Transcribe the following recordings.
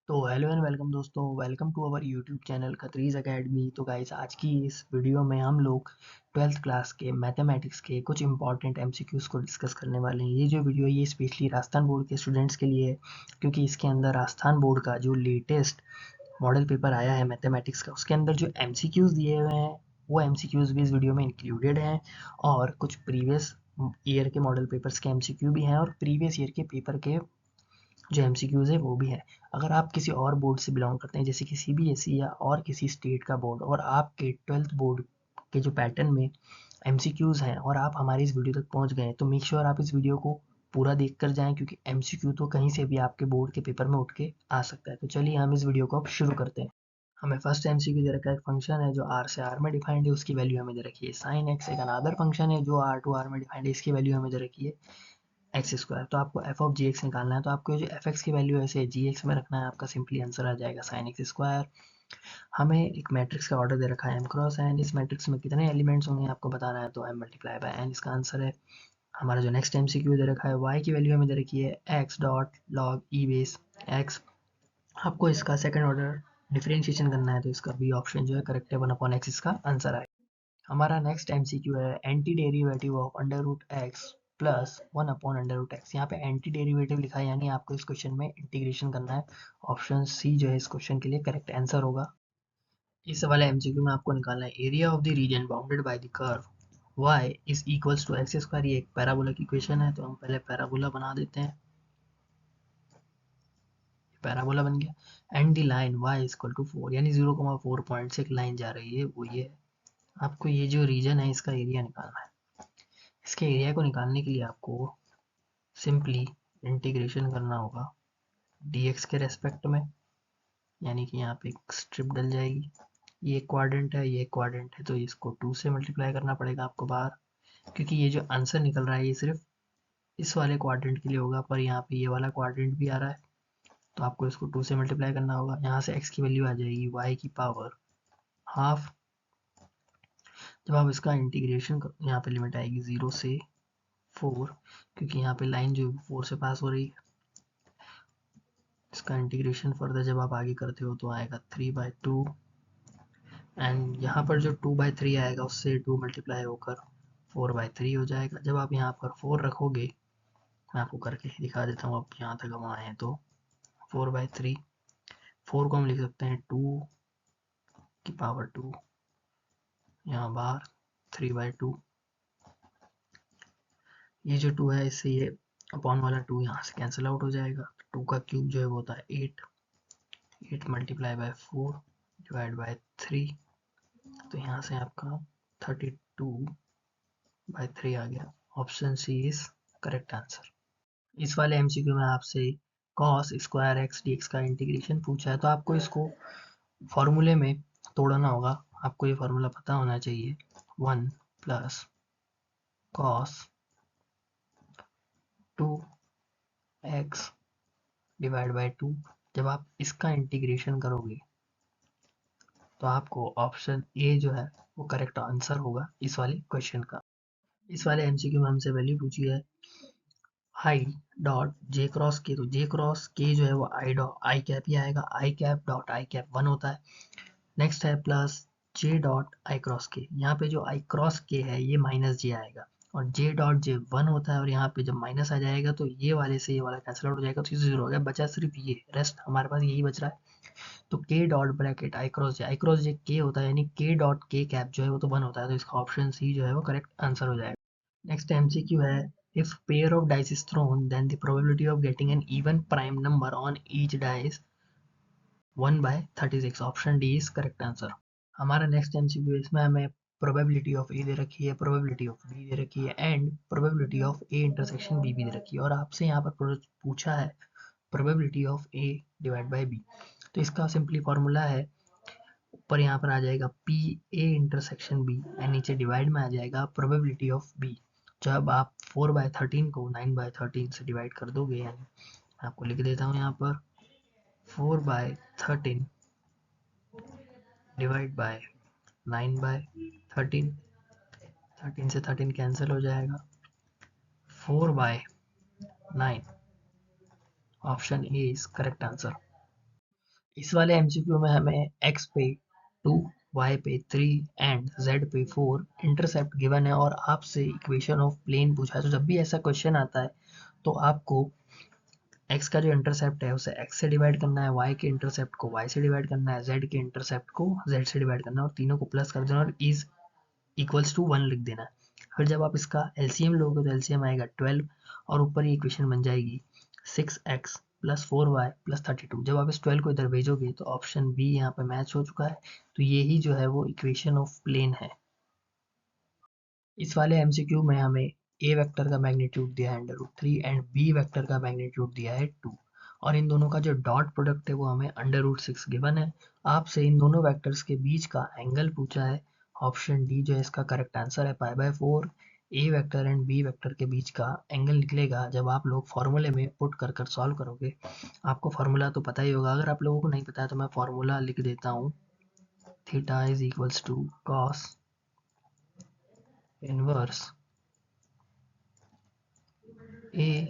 तो hello and welcome दोस्तों, welcome to our YouTube channel Khatri's academy. तो गाइस, आज की इस वीडियो में हम लोग 12th क्लास के मैथमेटिक्स के कुछ इंपॉर्टेंट एमसीक्यूज को डिस्कस करने वाले हैं। ये जो वीडियो है ये स्पेशली राजस्थान बोर्ड के स्टूडेंट्स के लिए है, क्योंकि इसके अंदर राजस्थान बोर्ड का जो लेटेस्ट मॉडल पेपर आया है मैथमेटिक्स का, उसके अंदर जो एमसीक्यूज दिए हुए हैं वो एमसीक्यूज भी इस वीडियो में इंक्लूडेड हैं। और कुछ प्रीवियस ईयर के मॉडल पेपर्स के एमसीक्यू भी हैं और प्रीवियस ईयर के पेपर के जो एमसीक्यूज है वो भी है। अगर आप किसी और बोर्ड से बिलोंग करते हैं, जैसे कि सीबीएसई या और किसी स्टेट का बोर्ड, और आपके 12th बोर्ड के जो पैटर्न में एमसीक्यूज हैं और आप हमारी इस वीडियो तक पहुंच गए, तो मेक श्योर आप इस वीडियो को पूरा देख कर जाएं, क्योंकि एमसीक्यू तो कहीं से भी आपके बोर्ड के पेपर में उठ के आ सकता है। तो चलिए हम इस वीडियो को अब शुरू करते हैं। हमें फर्स्ट एमसीक्यू दे रखा है, एक फंक्शन है जो आर से आर में डिफाइंड है, उसकी वैल्यू हमें दे रखी है साइन एक्स। एक अनादर फंक्शन है जो आर टू आर में डिफाइंड है, इसकी वैल्यू हमें दे रखी है एक्स स्क्वायर। तो आपको एफ ऑफ जी एक्स निकालना है, तो आपको जो एफ एक्स की वैल्यू है इसे जी एक्स में रखना है, आपका सिंपली आंसर आ जाएगा साइन एक्स स्क्वायर। हमें एक मैट्रिक्स का ऑर्डर दे रखा है एम क्रॉस एन, इस मैट्रिक्स में कितने एलिमेंट्स होंगे आपको बताना है, तो एम मल्टीप्लाई बाय एन इसका आंसर है। हमारा जो नेक्स्ट एमसीक्यू दे रखा है, वाई की वैल्यू हमें दे रखी है एक्स डॉट लॉग ई बेस एक्स। आपको इसका सेकंड ऑर्डर डिफरेंशिएशन करना है, तो इसका बी ऑप्शन जो है करेक्ट है, 1/x इसका आंसर आएगा। हमारा नेक्स्ट एमसीक्यू है anti derivative of under root x plus 1/√x। यहाँ पे एंटी डेरिवेटिव लिखा है, यानी आपको इस क्वेश्चन में इंटीग्रेशन करना है। ऑप्शन सी जो है इस क्वेश्चन के लिए करेक्ट आंसर होगा। इस वाले एमसीक्यू में आपको निकालना है area of the region bounded by the curve y is equals to x square. ये एक पैराबोला की इक्वेशन है, तो हम पहले पैराबोला बना देते हैं। पैराबोला बन गया and the line y is equal to 4, यानी 0,4 पॉइंट से एक लाइन जा रही है, वो ये है। आपको ये जो रीजन है इसका एरिया निकालना है। इसके एरिया को निकालने के लिए आपको सिंपली इंटीग्रेशन करना होगा dx के रेस्पेक्ट में, यानी कि यहाँ पे एक स्ट्रिप डल जाएगी। ये क्वाड्रेंट है, ये क्वाड्रेंट है, तो इसको 2 से मल्टीप्लाई करना पड़ेगा आपको बाहर, क्योंकि ये जो आंसर निकल रहा है ये सिर्फ इस वाले क्वाड्रेंट के लिए होगा, पर यहाँ पे ये वाला क्वाड्रेंट भी आ रहा है, तो आपको इसको 2 से मल्टीप्लाई करना होगा। यहाँ से x की वैल्यू आ जाएगी y की पावर हाफ। जब आप इसका इंटीग्रेशन यहाँ पे लिमिट आएगी 0 से 4, क्योंकि यहाँ पे लाइन जो 4 से पास हो रही है। इसका इंटीग्रेशन फर्दर जब आप आगे करते हो तो आएगा 3/2, एंड यहाँ पर जो 2/3 आएगा उससे 2 मल्टीप्लाई होकर 4/3 हो जाएगा। जब आप यहाँ पर 4 रखोगे, मैं आपको करके दिखा देता हूँ, अब यहाँ तक हम आए हैं तो 4/3, 4 को हम लिख सकते हैं 2 की पावर 2, यहाँ बाहर 3/2। ये जो 2 है इससे ये अपॉन वाला 2 यहाँ से कैंसिल आउट हो जाएगा। 2 का क्यूब जो है वो होता है 8, 8 मल्टीप्लाई बाय 4 डिवाइड बाय 3, तो यहाँ से आपका 32/3 आ गया। Option C is correct answer. इस वाले एमसीक्यू में आपसे cos square x d x का इंटीग्रेशन पूछा है, तो आपको इसको फॉर्मूले में तोड़ना होगा। आपको ये फॉर्मूला पता होना चाहिए, 1 plus cos 2x divide by 2। जब आप इसका इंटीग्रेशन करोगे तो आपको ऑप्शन ए जो है वो करेक्ट आंसर होगा इस वाले क्वेश्चन का। इस वाले एमसीक्यू में हमसे वैल्यू पूछी है आई डॉट जे क्रॉस के, तो जे क्रॉस के जो है वो आई कैप ही आएगा। आई कैप डॉट आई कैप 1 होता है। नेक्स्ट है plus J dot I cross के, यहाँ पे जो आई क्रॉस के है ये माइनस जे आएगा, और जे डॉट जे 1 होता है, और यहाँ पे जब माइनस आ जाएगा तो ये वाले से ये वाला कैंसिल आउट हो जाएगा, तो ये 0 हो गया, बचा सिर्फ ये, रेस्ट हमारे पास यही बच रहा है। तो के डॉट ब्रैकेट आई क्रॉस जे के होता है, यानी के डॉट के कैप जो है वो तो 1 होता है, तो इसका ऑप्शन सी जो है वो करेक्ट आंसर हो जाएगा। नेक्स्ट एमसीक्यू है, if pair of dice is thrown then the probability of getting an even prime number on each die is 1/36। Option D is correct answer. हमारा नेक्स्ट एमसीक्यू, इसमें हमें probability of ए दे रखी है, probability of B दे रखी है, and probability of A intersection B भी दे रखी है, और आपसे यहाँ पर पूछा है probability of A divide by B. तो इसका सिंपली फॉर्मूला है, ऊपर यहाँ पर आ जाएगा P A intersection B, and नीचे डिवाइड में आ जाएगा प्रोबेबिलिटी ऑफ बी। जब आप 4/13 को 9/13 से डिवाइड कर दोगे, यानी आपको लिख देता हूँ यहाँ पर 4/13 डिवाइड बाय 9/13, 13 से 13 कैंसिल हो जाएगा, 4/9। Option A is correct answer. इस वाले एमसीक्यू में हमें x पे 2, y पे 3 एंड z पे 4 इंटरसेप्ट गिवन है और आपसे इक्वेशन ऑफ प्लेन पूछा है। तो जब भी ऐसा क्वेश्चन आता है तो आपको x का जो इंटरसेप्ट है उसे x से डिवाइड करना है, y के इंटरसेप्ट को y से डिवाइड करना है, z के इंटरसेप्ट को z से डिवाइड करना है और तीनों को प्लस कर देना और इज इक्वल्स टू 1 लिख देना है। फिर जब आप इसका एलसीएम लोगे तो एलसीएम आएगा 12 और ऊपर ये इक्वेशन बन जाएगी 6x प्लस 4y प्लस 32। जब आप इस 12 को इधर भेजोगे तो ऑप्शन बी यहाँ पे मैच हो चुका है। तो ये ही जो है वो इक्वेशन ऑफ प्लेन है। इस वाले एमसीक्यू में हमें ए वेक्टर का मैग्नीट्यूड दिया है √3 एंड बी वेक्टर का मैग्नीट्यूड दिया है 2 और इन दोनों का जो डॉट प्रोडक्ट है वो हमें √6 गिवन है। आपसे इन दोनों वेक्टर्स के बीच का एंगल पूछा है। ऑप्शन डी जो है इसका करेक्ट आंसर है π/4। ए वेक्टर एंड बी वेक्टर के बीच का एंगल निकलेगा जब आप लोग फॉर्मूले में पुट कर कर सॉल्व करोगे। आपको फार्मूला तो पता ही होगा, अगर आप लोगों को नहीं पता है तो मैं फार्मूला लिख देता हूँ। Theta is equals to cos inverse A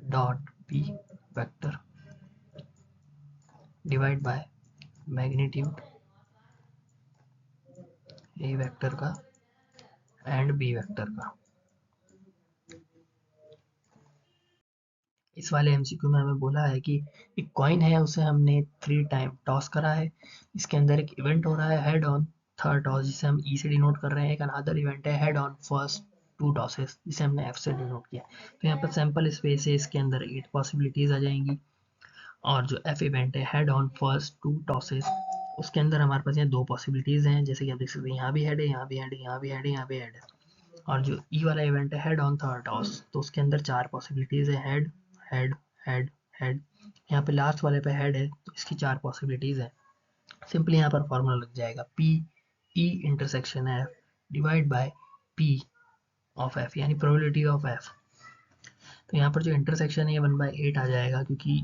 dot B vector divide by magnitude A vector का एंड बी वेक्टर का। इस वाले एमसीक्यू में हमें बोला है कि एक कॉइन है उसे हमने 3 टाइम टॉस करा है। इसके अंदर एक इवेंट हो रहा है हेड ऑन थर्ड टॉस जिसे हम ई से डिनोट कर रहे हैं। एक अनदर इवेंट है हेड ऑन फर्स्ट 2 टॉसेस जिसे हमने एफ से डिनोट किया। तो यहाँ पर सैंपल स्पेस है, इसके अंदर 8 पॉसिबिलिटीज आ जाएंगी और जो एफ इवेंट है हेड ऑन फर्स्ट 2 टॉसेस उसके अंदर हमारे पास यहाँ 2 पॉसिबिलिटीज हैं। जैसे कि आप देख सकते हैं यहाँ भी हेड है, यहाँ भी हेड है, यहाँ भी हेड है, यहाँ भी हेड है। और जो ई वाला इवेंट है हेड ऑन थर्ड टॉस तो उसके अंदर 4 पॉसिबिलिटीज है हेड हेड हेड हेड। यहाँ पे लास्ट वाले पे हेड है तो इसकी 4 पॉसिबिलिटीज है। सिंपली यहाँ पर फॉर्मूला लग जाएगा P E intersection F divide by P of F यानी प्रोबेबिलिटी ऑफ एफ। तो यहाँ पर जो इंटरसेक्शन है ये 1/8 आ जाएगा क्योंकि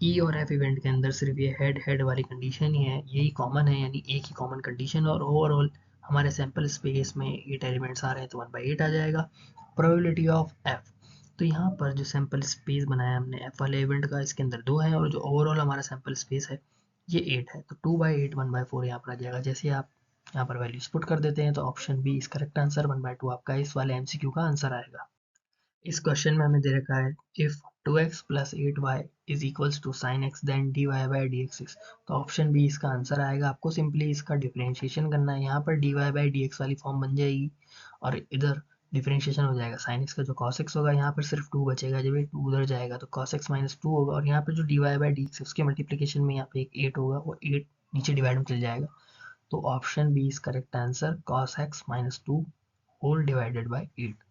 ई और एफ इवेंट के अंदर सिर्फ ये हेड हेड वाली कंडीशन ही है, यही कॉमन है यानी एक ही कॉमन कंडीशन और ओवरऑल हमारे सैंपल स्पेस में 8 एलिमेंट्स आ रहे हैं तो 1/8 आ जाएगा। प्रोबेबिलिटी ऑफ एफ तो यहाँ पर जो सैंपल स्पेस बनाया हमने एफ वाले इवेंट का इसके अंदर 2 है और जो ओवरऑल हमारा सैंपल स्पेस है ये 8 है तो 2/8 1/4 यहाँ पर आ जाएगा। जैसे आप यहाँ पर वैल्यूज पुट कर देते हैं तो ऑप्शन बी इस करेक्ट आंसर 1/2 आपका इस वाले एमसीक्यू का आंसर आएगा। इस क्वेश्चन में हमें दे रखा है if 2x plus 8y is equals to sine x then dy by d x. तो ऑप्शन बी इसका आंसर आएगा। आपको सिंपली इसका डिफरेंशिएशन करना है। यहाँ पर dy बाई डी एक्स वाली फॉर्म बन जाएगी और इधर डिफरेंशिएशन हो जाएगा साइन एक्स का जो cos x होगा यहाँ पर सिर्फ 2 बचेगा। जब ये 2 उधर जाएगा तो cos x माइनस 2 होगा और यहाँ पर जो dy बाई डी एक्स उसके मल्टीप्लीकेशन में यहाँ पे एक 8 होगा वो 8 नीचे डिवाइड में चल जाएगा। तो option B is correct answer cos x minus 2 whole divided by 8।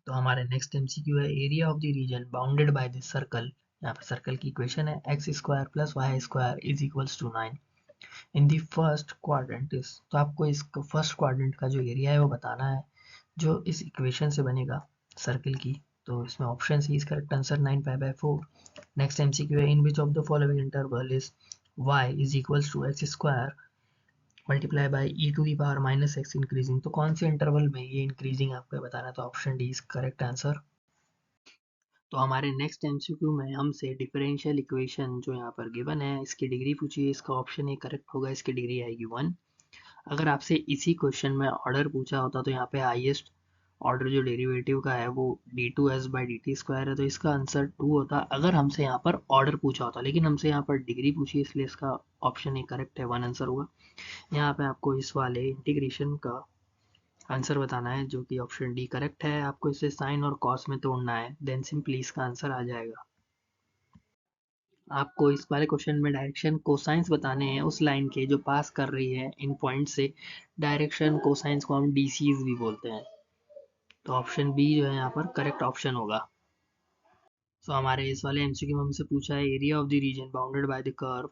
तो हमारे नेक्स्ट एमसीक्यू है area of the region bounded by this circle. यहाँ पे सर्कल की इक्वेशन है x square plus y square is equals to 9 in the first quadrant is. तो आपको इस फर्स्ट क्वाड्रेंट का जो एरिया है वो बताना है जो इस इक्वेशन से बनेगा सर्कल की। तो इसमें option C is correct answer 9π/4। Next MCQ है in which of the following interval is y is equals to x square multiply by e to the power minus x increasing. तो कौन से interval में ये increasing आपको बताना है तो option D is correct answer. तो हमारे नेक्स्ट एमसीक्यू में हमसे डिफरेंशियल इक्वेशन जो यहाँ पर गिवन है इसकी डिग्री पूछी है। इसका ऑप्शन ए करेक्ट होगा, इसकी डिग्री आएगी 1। अगर आपसे इसी क्वेश्चन में ऑर्डर पूछा होता तो यहाँ पे हाईएस्ट ऑर्डर जो डेरिवेटिव का है वो d2s by D T square है तो इसका आंसर 2 होता अगर हमसे यहाँ पर ऑर्डर पूछा होता। लेकिन हमसे यहाँ पर डिग्री पूछी इसलिए इसका ऑप्शन ए करेक्ट है, 1 आंसर होगा। यहाँ पे आपको इस वाले इंटीग्रेशन का आंसर बताना है जो कि ऑप्शन डी करेक्ट है। आपको इसे साइन और कॉस में तोड़ना है देन सिंपली इसका आंसर आ जाएगा। आपको इस वाले क्वेश्चन में डायरेक्शन कोसाइंस बताने हैं उस लाइन के जो पास कर रही है इन पॉइंट से। डायरेक्शन कोसाइंस को हम डीसीज भी बोलते हैं। तो ऑप्शन बी जो है यहाँ पर करेक्ट ऑप्शन होगा। तो हमारे इस वाले एमसीक्यू में हमसे पूछा है area of the region bounded by the curve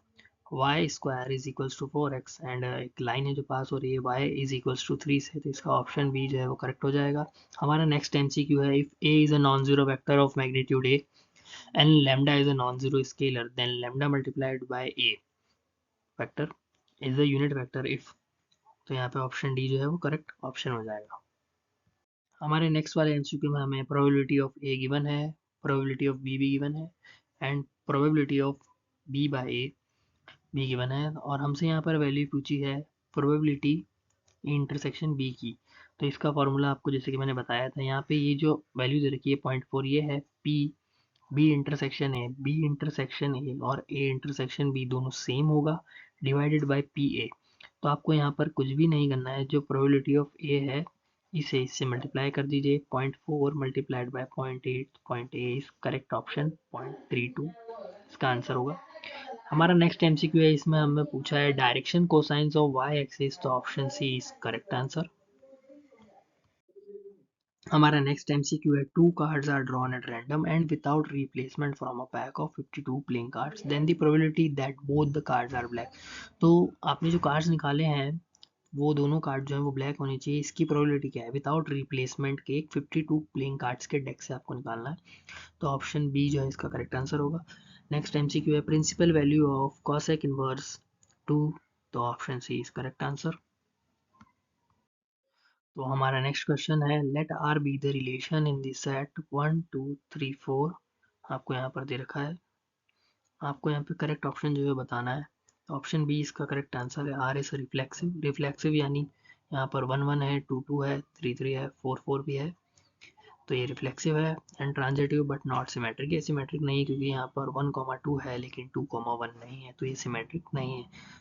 y square is equals to 4x and एक लाइन है जो पास हो रही है y इज इक्वल्स टू 3 से। तो इसका ऑप्शन बी जो है वो करेक्ट हो जाएगा। हमारा नेक्स्ट एमसीक्यू है if a is a non zero vector of magnitude a and lambda is a non-zero scalar then lambda multiplied by a vector is a unit vector if। तो यहाँ पे ऑप्शन डी जो है वो correct option हो जाएगा। हमारे next वाले एमसीक्यू में हमें प्रोबेबिलिटी ऑफ ए गिवन है, प्रोबेबिलिटी ऑफ बी भी गिवन है and probability of B by A B given है और हमसे यहाँ पर वैल्यू पूछी है प्रोबेबिलिटी इंटरसेक्शन बी की। तो इसका फॉर्मूला आपको जैसे कि मैंने बताया था, यहाँ पे ये जो वैल्यू दे रखी है 0.4 ये है P B intersection A, B intersection A और ए इंटरसेक्शन बी दोनों सेम होगा डिवाइडेड बाय पी ए। तो आपको यहाँ पर कुछ भी नहीं करना है, जो प्रोबेबिलिटी ऑफ ए है इसे इससे मल्टीप्लाई कर दीजिए, 0.4 multiplied by 0.8, point A is correct option 0.32 इसका आंसर होगा। हमारा नेक्स्ट एमसीक्यू है, इसमें हमें पूछा है direction cosines of Y axis, तो option C is correct answer. हमारा नेक्स्ट एमसीक्यू है two cards are drawn at random and without replacement from a pack of 52 playing cards then the probability that both the cards are black. तो आपने जो cards निकाले हैं वो दोनों card जो है वो ब्लैक होने चाहिए, इसकी प्रोबेबिलिटी क्या है विदाउट रिप्लेसमेंट के एक 52 प्लेइंग कार्ड्स के डेक से आपको निकालना है। तो ऑप्शन बी जो है इसका करेक्ट आंसर होगा। नेक्स्ट एमसीक्यू है principal value of cosec inverse 2, तो option C is correct answer. तो हमारा नेक्स्ट क्वेश्चन है let R be the relation in the set 1 2 3 4। आपको यहाँ पर दे रखा है, आपको यहाँ पे करेक्ट ऑप्शन जो है बताना है। ऑप्शन बी इसका करेक्ट आंसर है। आर इज रिफ्लेक्सिव, रिफ्लेक्सिव यानी यहाँ पर 1 1 है, 2 2 है, 3 3 है, 4 4 भी है, तो ये रिफ्लेक्सिव है। And transitive but not symmetric, ये सिमेट्रिक नहीं क्योंकि यहाँ पर 1 2 है लेकिन 2 1 नहीं है, तो ये सिमेट्रिक नहीं है।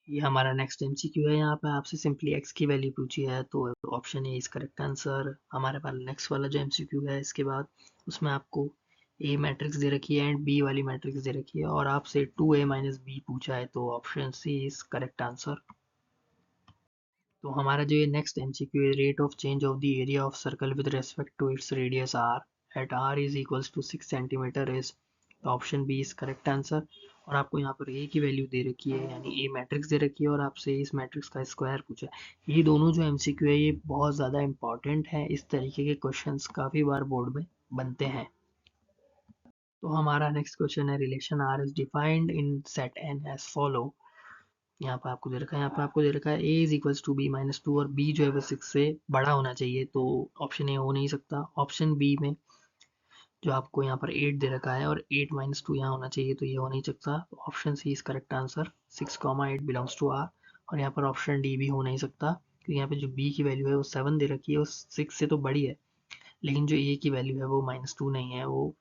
ये हमारा नेक्स्ट एमसीक्यू है, यहाँ पे आपसे सिंपली एक्स की वैल्यू पूछी है, तो option A is correct answer. हमारे पास नेक्स्ट वाला जो एमसीक्यू है इसके बाद उसमें आपको ए मैट्रिक्स दे रखी है एंड बी वाली मैट्रिक्स दे रखी है और आपसे 2a माइनस बी पूछा है, तो option C is correct answer. तो हमारा जो ये नेक्स्ट एमसीक्यू है rate of change of the area of circle with respect to its radius r at r is equals to 6 centimetre is, तो option B is correct answer. और आपको यहाँ पर ए की वैल्यू दे रखी है यानी ए मैट्रिक्स दे रखी है और आपसे इस मैट्रिक्स का स्क्वायर पूछा है। ये दोनों जो एमसीक्यू है ये बहुत ज़्यादा इंपॉर्टेंट है, इस तरीके के क्वेश्चंस काफ़ी बार बोर्ड में बनते हैं। तो हमारा नेक्स्ट क्वेश्चन है relation R is defined in set N as follow. यहाँ पर आपको दे रखा है, यहाँ पर आपको दे रखा है A is equals to B minus two और बी जो है वो 6 से बड़ा होना चाहिए, तो ऑप्शन ए हो नहीं सकता। ऑप्शन बी में जो आपको यहाँ पर 8 दे रखा है और 8 माइनस टू यहाँ होना चाहिए, तो ये हो नहीं सकता। Option C is correct answer, 6 8 belongs to R. और यहाँ पर ऑप्शन डी भी हो नहीं सकता क्योंकि यहाँ पे जो बी की वैल्यू है वो 7 दे रखी है, वो 6 से तो बड़ी है, लेकिन जो ए की वैल्यू है वो -2 नहीं है, वो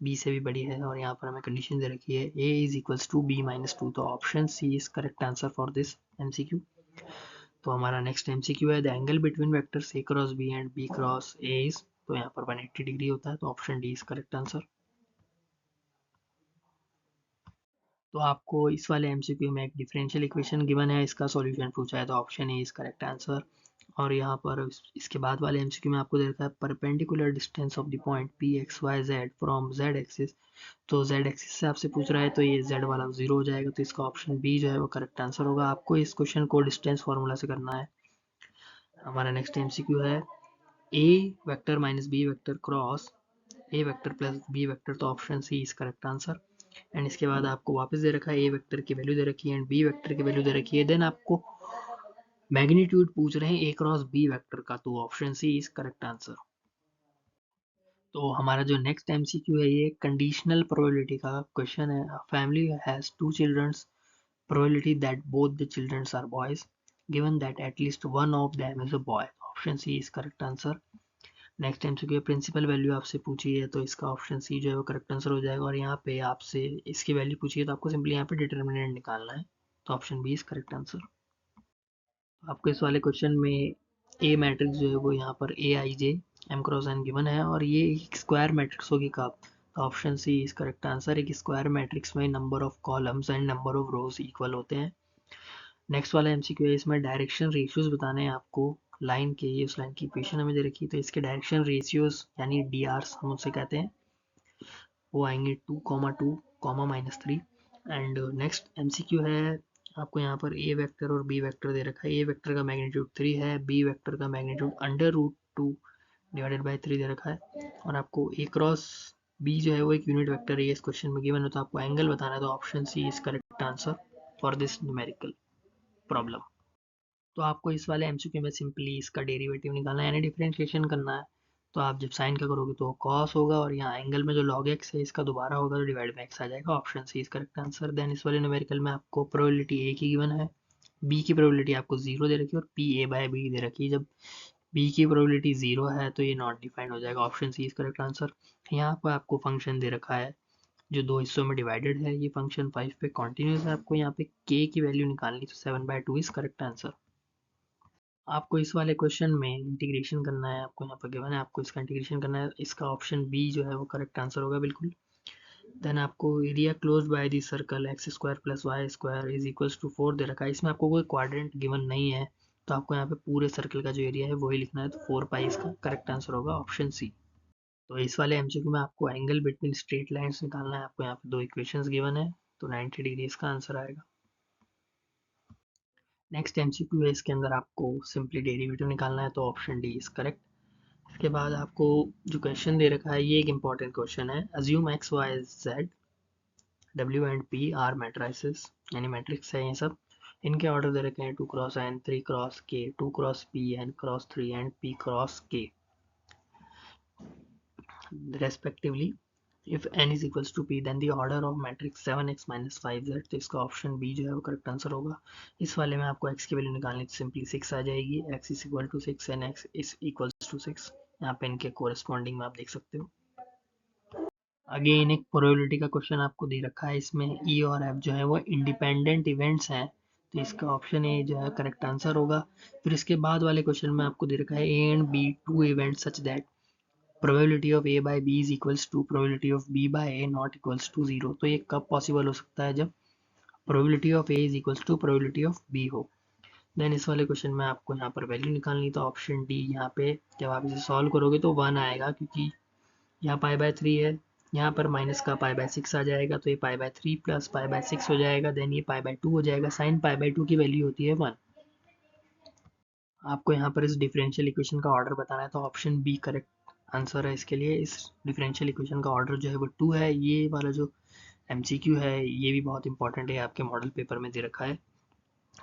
बी से भी बड़ी है। और यहाँ पर हमें कंडीशन दे रखी है A is equals to B -2, तो option C is correct answer for this MCQ. तो हमारा नेक्स्ट एमसीक्यू है the angle between vectors A cross B and B cross A is, तो यहाँ पर 180 डिग्री होता है, तो option D is correct answer. तो आपको इस वाले एमसीक्यू में एक डिफरेंशियल इक्वेशन गिवन है, इसका सॉल्यूशन पूछा है, तो option A is correct answer. और यहाँ पर इसके बाद वाले एमसीक्यू में आपको दे रखा है perpendicular distance of the point P x Y z from z axis, तो जेड एक्सिस से आपसे पूछ रहा है तो ये जेड वाला 0 हो जाएगा, तो इसका ऑप्शन बी जो है वो करेक्ट आंसर होगा। आपको इस क्वेश्चन को डिस्टेंस फार्मूला से करना है। हमारा नेक्स्ट एमसीक्यू है A vector minus B vector cross A vector plus B vector, तो option C is correct answer. And इसके बाद आपको वापस दे रखा है ए वेक्टर की वैल्यू दे रखी है एंड बी वेक्टर की वैल्यू दे रखी है, देन आपको मैग्नीट्यूड पूछ रहे हैं ए क्रॉस बी वेक्टर का, तो option C is correct answer. तो हमारा जो नेक्स्ट एमसीक्यू है ये कंडीशनल प्रोबेबिलिटी का क्वेश्चन है। Family has 2 childrens, probability that both the children are boys, given that at least one of them is a boy, option C is correct answer. Next MCQ principal value आपसे पूछी है, तो इसका option C जो है वो correct answer हो जाएगा। और यहाँ पे आपसे इसकी वैल्यू पूछी है तो आपको सिंपली यहाँ पे डिटर्मिनेंट निकालना है, तो option B is correct answer. आपको इस वाले क्वेश्चन में ए मैट्रिक्स जो है वो यहाँ पर A I J M cross N given है और ये एक स्क्वायर मैट्रिक्स होगी कब, तो option C is correct answer. एक स्क्वायर मैट्रिक्स में number of columns and number of rows equal होते हैं। नेक्स्ट वाला एमसीक्यू है, इसमें डायरेक्शन रेशियोज बताने हैं आपको लाइन के, ये उस लाइन की इक्वेशन हमें दे रखी है, तो इसके डायरेक्शन रेशियोज यानी डी आर्स हम उसे कहते हैं, वो आएंगे 2, 2, -3। एंड नेक्स्ट एमसीक्यू है, आपको यहाँ पर ए वेक्टर और बी वेक्टर दे रखा है, ए वेक्टर का मैग्नीट्यूड 3 है, बी वेक्टर का मैग्नीट्यूड √2 डिवाइडेड बाय 3 दे रखा है। और आपको ए क्रॉस बी जो है वो एक यूनिट वेक्टर है, इस क्वेश्चन में गिवन है, तो आपको एंगल बताना है, तो option C is correct answer for this numerical problem. तो आपको इस वाले एमसीक्यू में सिंपली इसका डेरिवेटिव निकालना है यानी डिफरेंशिएशन करना है, तो आप जब साइन का करोगे तो कॉस होगा, और यहाँ एंगल में जो लॉग एक्स है इसका दोबारा होगा तो डिवाइड में एक्स आ जाएगा। Option C is correct answer. Then इस वाले न्यूमेरिकल में आपको प्रोबेबिलिटी ए की गिवन है, बी की प्रोबेबिलिटी आपको 0 दे रखी है और पी ए बाय बी दे रखी है। जब बी की प्रोबेबिलिटी 0 है तो ये नॉट डिफाइंड हो जाएगा। Option C is correct answer. यहाँ पर आपको फंक्शन दे रखा है जो दो हिस्सों में डिवाइडेड है, ये फंक्शन 5 पे कॉन्टिन्यूस है। आपको यहाँ पे k की वैल्यू निकालनी, तो 7/2 इज करेक्ट आंसर। आपको इस वाले क्वेश्चन में इंटीग्रेशन करना है, आपको यहाँ पर गिवन है, आपको इसका इंटीग्रेशन करना है। इसका ऑप्शन बी जो है वो करेक्ट आंसर होगा बिल्कुल। देन आपको area close by the circle x square plus y square is equals to 4 दे रखा है। इसमें आपको कोई क्वाड्रेंट गिवन नहीं है, तो आपको यहाँ पे पूरे सर्कल का जो एरिया है वही लिखना है, तो 4 पाई इसका करेक्ट आंसर होगा, ऑप्शन सी। तो इस वाले एमसीक्यू में आपको एंगल बिटवीन स्ट्रेट लाइंस निकालना है। आपको यहाँ पे दो इक्वेशंस गिवन है, तो 90 डिग्री इसका आंसर आएगा। नेक्स्ट एमसीक्यू है, इसके अंदर आपको सिंपली डेरिवेटिव निकालना है, तो ऑप्शन डी इज करेक्ट। इसके बाद आपको जो क्वेश्चन दे रखा है ये एक इंपॉर्टेंट क्वेश्चन है। Assume X Y Z W and P are matrices, यानी मैट्रिक्स है ये सब। इनके ऑर्डर दे रखे हैं 2 cross N, 3 cross K, 2 cross P, N cross 3 and P cross K respectively. If n is equals to p, then the order of matrix 7x minus 5z, तो इसका option B जो है वो करेक्ट आंसर होगा। इस वाले में आपको x की वैल्यू निकालनी तो सिंपली 6 आ जाएगी। x is equal to 6 and x is equal to 6, यहाँ पे इनके कोरिस्पॉन्डिंग में आप देख सकते हो। अगेन एक प्रोबेबिलिटी का क्वेश्चन आपको दे रखा है, इसमें e और f जो है वो इंडिपेंडेंट इवेंट्स हैं, तो इसका ऑप्शन ए जो है करेक्ट आंसर होगा। फिर इसके बाद वाले क्वेश्चन में आपको दे रखा है a and b two events such that probability of a by b is equals to probability of b by a not equals to 0। तो ये कब पॉसिबल हो सकता है, जब probability of a is equals to probability of b हो। Then इस वाले क्वेश्चन में आपको यहाँ पर वैल्यू निकालनी, तो ऑप्शन डी यहाँ पे जब आप इसे सॉल्व करोगे तो 1 आएगा, क्योंकि यहाँ पाई बाय 3 है, यहाँ पर माइनस का पाई बाय 6 आ जाएगा, तो ये pi by 3 plus pi by 6 हो जाएगा। देन ये पाई बाय 2 हो जाएगा। साइन पाई बाय 2 की वैल्यू होती है 1। आपको यहाँ पर इस डिफरेंशियल इक्वेशन का ऑर्डर बताना है, तो ऑप्शन बी करेक्ट आंसर है इसके लिए। इस डिफरेंशियल इक्वेशन का ऑर्डर जो है वो 2 है। ये वाला जो एमसीक्यू है ये भी बहुत इंपॉर्टेंट है, आपके मॉडल पेपर में दे रखा है।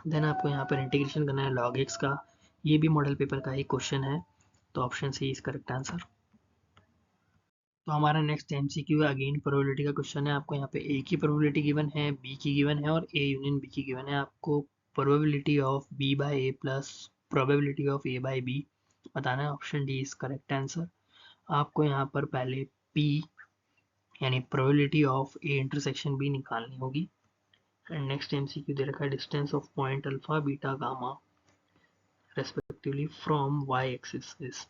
देन आपको यहाँ पर इंटीग्रेशन करना है लॉग एक्स का, ये भी मॉडल पेपर का ही क्वेश्चन है, तो option C is correct answer. तो हमारा नेक्स्ट एमसीक्यू है, अगेन प्रोबेबिलिटी का क्वेश्चन है। आपको यहाँ पे ए की प्रोबेबिलिटी गिवन है, बी की गिवन है और ए यूनियन बी की गिवन है। आपको probability of B by A plus probability of A by B बताना है, option D is correct answer. आपको यहाँ पर पहले पी यानी probability of A intersection B निकालनी होगी। एंड नेक्स्ट एमसीक्यू दे रखा है distance of point alpha beta gamma respectively from Y axis is,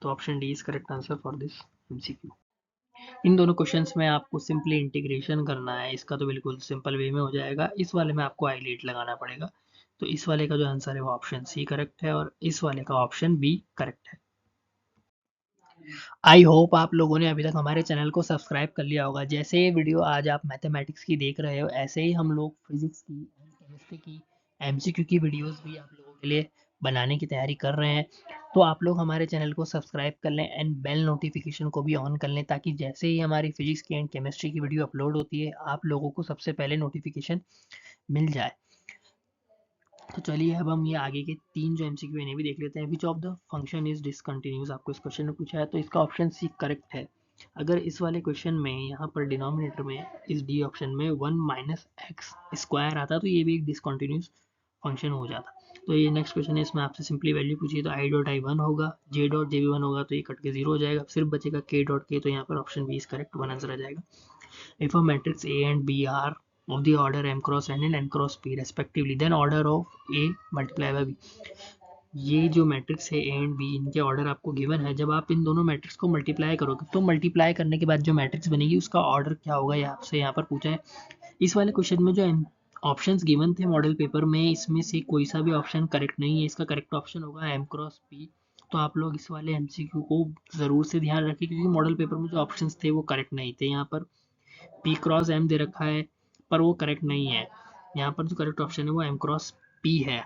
तो option D is correct answer for this MCQ. इन दोनों क्वेश्चंस में आपको सिंपली इंटीग्रेशन करना है, इसका तो बिल्कुल सिंपल वे में हो जाएगा। इस वाले में आपको हाईलाइट लगाना पड़ेगा, तो इस वाले का जो आंसर है वो ऑप्शन सी करेक्ट है और इस वाले का ऑप्शन बी करेक्ट है। आई होप आप लोगों ने अभी तक हमारे चैनल को सब्सक्राइब कर लिया होगा। जैसे ये वीडियो आज आप मैथमेटिक्स की देख रहे हो, ऐसे ही हम लोग फिजिक्स की, केमिस्ट्री की, एमसीक्यू की वीडियोस भी आप लोगों के लिए बनाने की तैयारी कर रहे हैं। तो आप लोग हमारे चैनल को सब्सक्राइब कर लें एंड बेल नोटिफिकेशन को भी ऑन कर लें, ताकि जैसे ही हमारी फिजिक्स की एंड केमिस्ट्री की वीडियो अपलोड होती है आप लोगों को सबसे पहले नोटिफिकेशन मिल जाए। तो चलिए अब हम ये आगे के 3 जो एमसीक्यू है इन्हें भी देख लेते हैं। विच of the function is discontinuous, आपको इस क्वेश्चन में पूछा है, तो इसका ऑप्शन सी करेक्ट है। अगर इस वाले क्वेश्चन में यहाँ पर डिनोमिनेटर में इस डी ऑप्शन में 1 माइनस एक्स स्क्वायर आता तो ये भी एक डिसकंटिन्यूस फंक्शन हो जाता। तो ये नेक्स्ट क्वेश्चन है, इसमें आपसे सिंपली वैल्यू पूछिए, तो आई डॉट आई 1 होगा, जे डॉट जे भी 1 होगा, तो ये कट के 0 हो जाएगा, सिर्फ बचेगा के डॉट के, तो यहाँ पर option B is correct, 1 answer आ जाएगा। If a matrix A and B are of the order m cross n and n cross p respectively, then order of A multiply by B, ये जो matrix है A and B, इनके order आपको given है। जब आप इन दोनों matrix को मल्टीप्लाई करोगे तो मल्टीप्लाई करने के बाद जो मैट्रिक्स बनेगी उसका ऑर्डर क्या होगा, ये आपसे यहाँ पर पूछा है। इस वाले क्वेश्चन में जो ऑप्शंस गिवन थे मॉडल पेपर में, इसमें से कोई सा भी ऑप्शन करेक्ट नहीं है। इसका करेक्ट ऑप्शन होगा एम क्रॉस पी। तो आप लोग इस वाले एमसीक्यू को ज़रूर से ध्यान रखें, क्योंकि मॉडल पेपर में जो ऑप्शंस थे वो करेक्ट नहीं थे। यहाँ पर पी क्रॉस एम दे रखा है पर वो करेक्ट नहीं है, यहाँ पर जो करेक्ट ऑप्शन है वो एम क्रॉस पी है।